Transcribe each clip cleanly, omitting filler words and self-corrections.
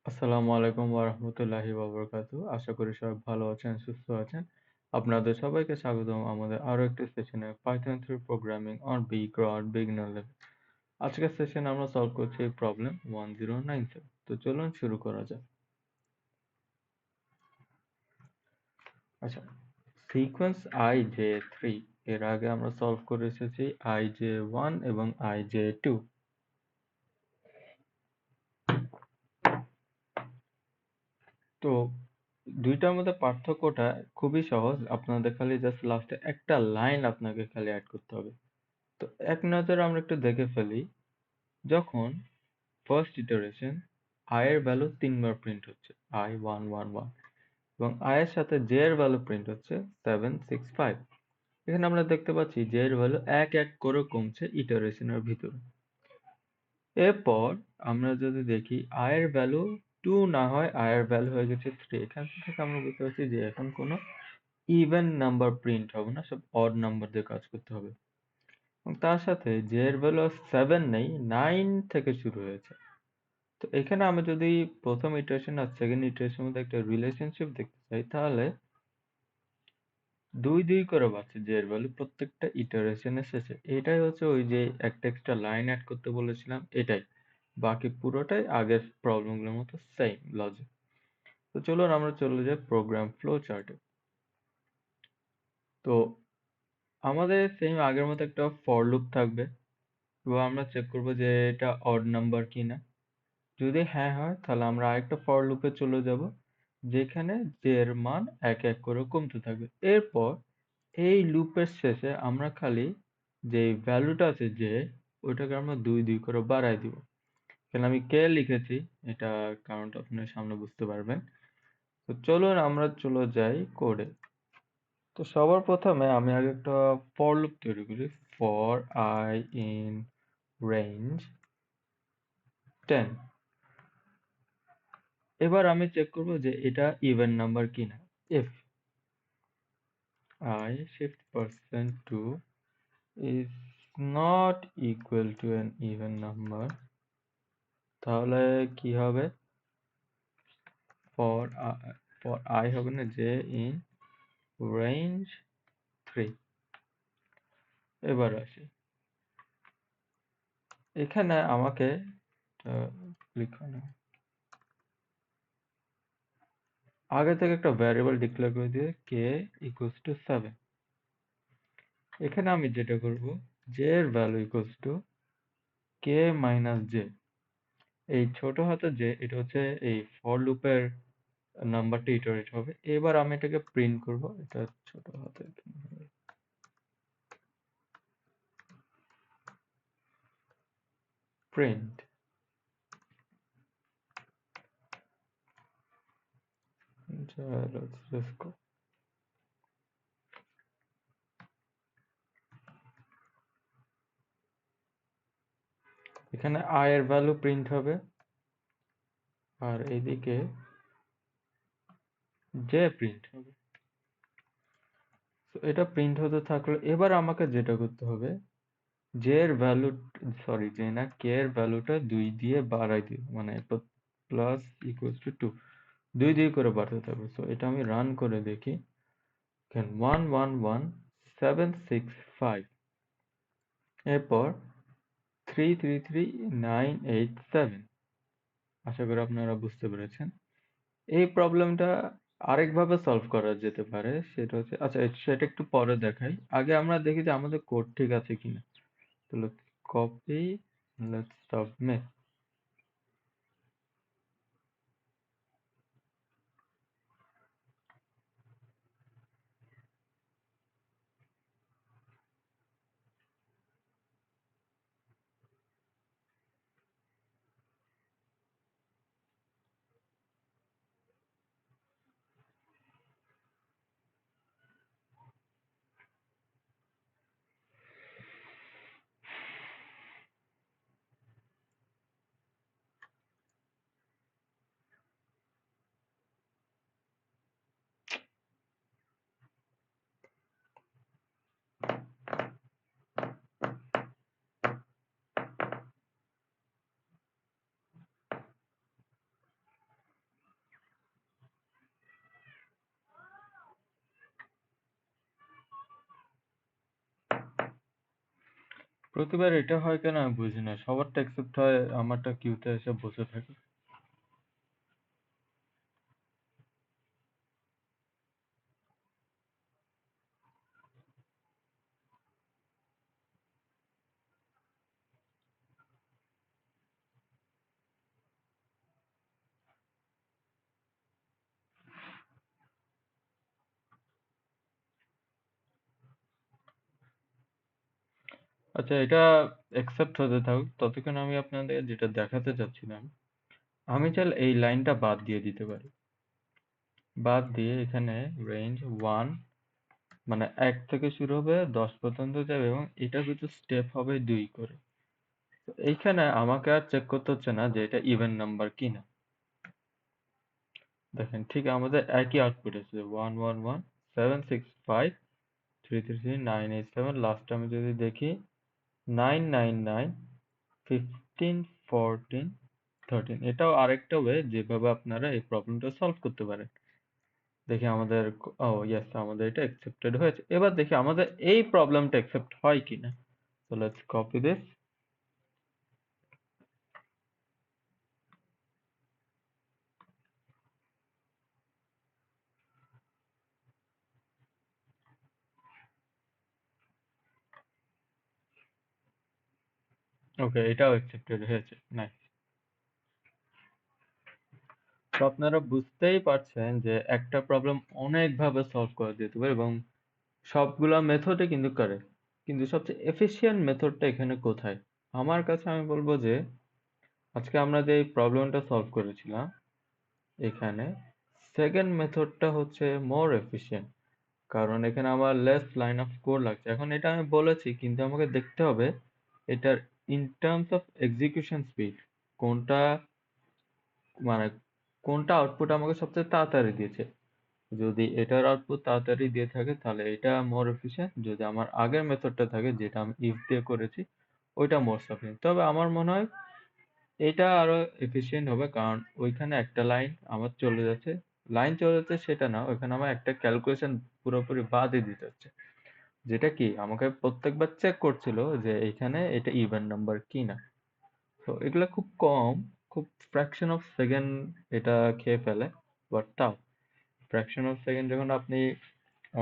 আসসালামু আলাইকুম ওয়া রাহমাতুল্লাহি ওয়া বারাকাতুহু। আশা করি সবাই ভালো আছেন, সুস্থ আছেন। আপনাদের সবাইকে স্বাগতম আমাদের আরো একটি সেশনে Python 3 programming on Beecrowd beginner level। আজকের সেশনে আমরা সলভ করছি প্রবলেম 1097। তো চলুন শুরু করা যাক। আচ্ছা, সিকোয়েন্স ij3 এর আগে আমরা সলভ করে এসেছি ij1 এবং ij2। তো দুইটার মধ্যে পার্থক্যটা খুবই সহজ। আপনাদের খালি জাস্ট লাস্টে একটা লাইন আপনাকে খালি অ্যাড করতে হবে। তো এক নজরে আমরা একটু দেখে ফেলি, যখন ফার্স্ট ইটারেশন i এর ভ্যালু 3 বার প্রিন্ট হচ্ছে, i 1 1 1, এবং i এর সাথে j এর ভ্যালু প্রিন্ট হচ্ছে 7 6 5। এখানে আমরা দেখতে পাচ্ছি j এর ভ্যালু এক এক করে কমছে ইটারেশনের ভিতরে। এরপর আমরা যদি দেখি i এর ভ্যালু 2 না হয় i এর ভ্যালু হয়ে গেছে 3। এখান থেকে আমরা বুঝতে পারছি যে এখন কোনো ইভেন নাম্বার প্রিন্ট হবে না, সব অড নাম্বার দিয়ে কাজ করতে হবে। এবং তার সাথে j এর ভ্যালু 7 নেই, 9 থেকে শুরু হয়েছে। তো এখানে আমি যদি প্রথম ইটারেশন আর সেকেন্ড ইটারেশনের মধ্যে একটা রিলেশনশিপ দেখতে চাই, তাহলে 2 করে বাড়ছে j এর ভ্যালু প্রত্যেকটা ইটারেশনের শেষে। এটাই হচ্ছে ওই যে একটা এক্সট্রা লাইন অ্যাড করতে বলেছিলাম, এটাই। বাকি পুরোটাই আগের প্রবলেমগুলোর মতো সেম লজিক। তো চলুন আমরা চলে যাই প্রোগ্রাম ফ্লো চার্টে। তো আমাদের সেম আগের মতো একটা ফর লুপ থাকবে, এবং আমরা চেক করবো যে এটা অড নাম্বার কিনা। যদি হ্যাঁ হয় তাহলে আমরা আরেকটা ফর লুপে চলে যাব, যেখানে j এর মান এক এক করে কমতে থাকবে। এরপর এই লুপের শেষে আমরা খালি যে ভ্যালুটা আছে j, ওইটাকে আমরা 2 করে বাড়াই দিব। এখানে আমি কে লিখেছি, এটা কারণটা আপনি সামনে বুঝতে পারবেন। তো চলুন আমরা চলে যাই কোডে। তো সবার প্রথমে আমি আগে একটা ফর লুপ তৈরি করি, ফর I in range 10। এবার আমি চেক করব যে এটা ইভেন নাম্বার কিনা। if I shift%2 is not equal to an even number, তাহলে কি হবে? for I হবে না j in range 3। এবার আসি, এখানে আমাকে লিখো না, আগে থেকে একটা ভ্যারিয়েবল ডিক্লেয়ার করে দিয়ে k equals to 7। এখানে আমি যেটা করব, j এর value equals to k minus j। এই ছোট হাতে যে এটা হচ্ছে এই ফর লুপের নাম্বারটা ইটারেট হবে। এবার আমি এটাকে প্রিন্ট করব, এটা ছোট হাতে প্রিন্ট। এখানে i এর ভ্যালু প্রিন্ট হবে, আর এইদিকে j প্রিন্ট হবে। তো এটা প্রিন্ট হতে থাকলো। এবার আমাকে যেটা করতে হবে, j এর ভ্যালু, সরি j না, k এর ভ্যালুটা 2 দিয়ে বাড়াই দিব, মানে প্লাস ইকুয়ালস টু 2, 2 করে বাড়তে থাকবে। সো এটা আমি রান করে দেখি। 1 1 1 7 6 5, এরপর 3 3 3 9 8 7। আশা করি আপনারা বুঝতে পেরেছেন। এই প্রবলেমটা আরেকভাবে সলভ করা যেতে পারে, সেটা হচ্ছে, আচ্ছা সেটা একটু পরে দেখাই। আগে আমরা দেখি যে আমাদের কোড ঠিক আছে কিনা। তাহলে কপি, লেটস সাবমিট। প্রতিবার এটা হয় কেন আমি বুঝি না, সবারটা অ্যাকসেপ্ট হয়, আমারটা কিউতে এসে বসে থাকে। আচ্ছা, এটা অ্যাকসেপ্ট হতে থাকুক, ততক্ষণ আমি আপনাদের যেটা দেখাতে চাচ্ছিলাম, আমি চাইলে এই লাইনটা বাদ দিয়ে দিতে পারি। বাদ দিয়ে এখানে রেঞ্জ 1, মানে 1 থেকে শুরু হবে 10 পর্যন্ত যাবে, এবং এটা কিন্তু স্টেপ হবে 2 করে। তো এইখানে আমাকে আর চেক করতে হচ্ছে না যে এটা ইভেন নাম্বার কিনা। দেখেন ঠিক আমাদের একই আউটপুট এসেছে, 111765333 987। লাস্ট আমি যদি দেখি 999 15 14 13, এটাও আরেকটা ওয়ে যেভাবে আপনারা এই প্রবলেমটা সলভ করতে পারেন। দেখি আমাদের, ও ইয়েস, আমাদের এটা অ্যাকসেপ্টেড হয়েছে। এবার দেখি আমাদের এই প্রবলেমটা অ্যাকসেপ্ট হয় কিনা। So let's copy this. Okay, এটাও অ্যাকসেপ্টেড হয়েছে, নাইস। তো আপনারা বুঝতেই পারছেন যে একটা প্রবলেম অনেকভাবে সলভ করা যেতে পারে, এবং সবগুলা মেথডে কিন্তু করে, কিন্তু সবচেয়ে এফিশিয়েন্ট মেথডটা এখানে কোথায়? আমার কাছে আমি বলবো যে আজকে আমরা যে প্রবলেমটা সলভ করেছিলাম, এখানে সেকেন্ড মেথডটা হচ্ছে মোর এফিশিয়েন্ট, কারণ এখানে আমার লেস লাইন অফ কোড লাগছে। এখন এটা আমি বলেছি, কিন্তু আমাকে দেখতে হবে এটার in terms of execution speed কোনটা, মানে কোনটা আউটপুট আমাকে সবচেয়ে তাড়াতাড়ি দিয়েছে। যদি এটার আউটপুট তাড়াতাড়ি দিয়ে থাকে তাহলে এটা মোর এফিশিয়েন্ট, যদি আমার আগের মেথডটা থাকে যেটা আমি ইফ দিয়ে করেছি ওইটা মোর সাফিসিয়েন্ট। তবে আমার মনে হয় এটা আরো এফিশিয়েন্ট হবে, কারণ ওইখানে একটা লাইন আমার চলে যাচ্ছে। লাইন চলে যাচ্ছে সেটা না, ওইখানে আমার একটা ক্যালকুলেশন পুরোপুরি বাদই দিতে হচ্ছে, যেটা কি আমাকে প্রত্যেকবার চেক করছিল যে এখানে এটা ইভেন নাম্বার কিনা। তো এগুলা খুব কম, খুব ফ্র্যাকশন অফ সেকেন্ড এটা খেয়ে ফেলে। বাট তাও ফ্র্যাকশন অফ সেকেন্ড যখন আপনি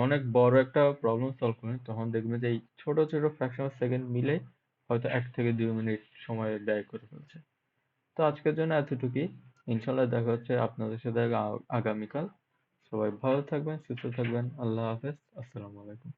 অনেক বড় একটা প্রবলেম সলভ করেন, তখন দেখবেন যে এই ছোট ছোট ফ্র্যাকশন অফ সেকেন্ড মিলে হয়তো 1 থেকে 2 মিনিট সময় ব্যয় করে ফেলছে। তো আজকের জন্য এতটুকুই। ইনশাল্লাহ দেখা হচ্ছে আপনাদের সাথে আগামীকাল। সবাই ভালো থাকবেন, সুস্থ থাকবেন। আল্লাহ হাফেজ। আসসালামু আলাইকুম।